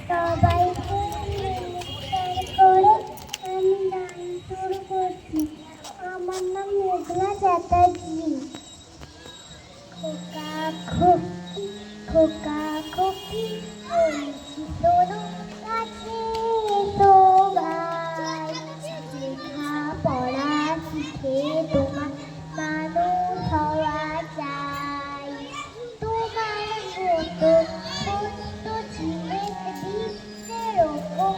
সবাইকে নমস্কার করে আমি গান শুরু করছি। আমার নাম মেঘলা চ্যাটার্জি। খোকা খোকি খোকা খোকি বলছি তোর কাছে তো ভাই, লেখা পড়া শিখে তোমার মানুষ হওয়া চাই। তোমার মতো ছোট্ট ঝিলের দ্বীপের ওপর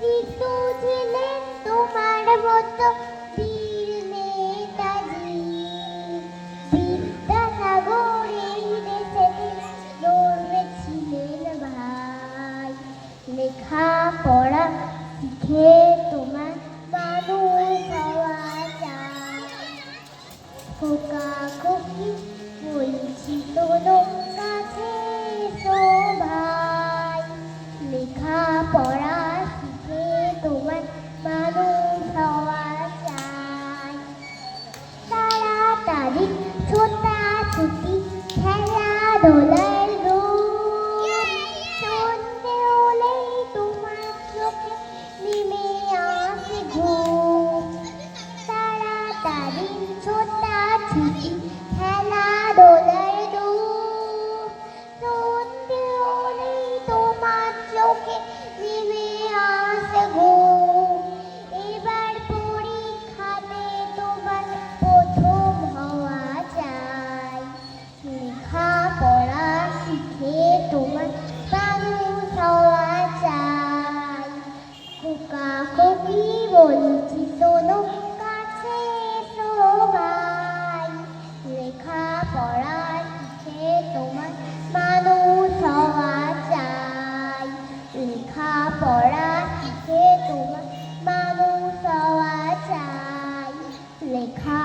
যিশু ছিলেন তোমার মতো বীর নেতাজি। বিদ্যাসাগরের দেশেতে লড়েছিলেন ভাই, লেখা পড়া শিখে তোমার মানুষ হওয়া চাই। খোকা খোকি বলছি তোর কাছে এসো ভাই, লেখা পড়া শিখে তোমার মানুষ হওয়া চাই। তাড়াতাড়ি ছোটাছুটি খেলাধুলার রূপ, সন্ধে হলেই তোমার চোখে নেমে আসে ঘুম। তাড়াতাড়ি ছোটাছুটি খেলাধুলার রূপ, সন্ধে হলেই তোমার চোখে নেমে আসে ঘুম। এবার পরীক্ষাতে তোমার প্রথম হওয়া চাই, লেখা পড়া শিখে তোমার মানুষ হওয়া চাই। খোকা খোকি বলছি শোনো কাছে এসো ভাই, লেখা পড়া শিখে তোমার মানুষ হওয়া চাই। লেখা পড়া শিখে তোমার মানুষ হওয়া চাই। লেখা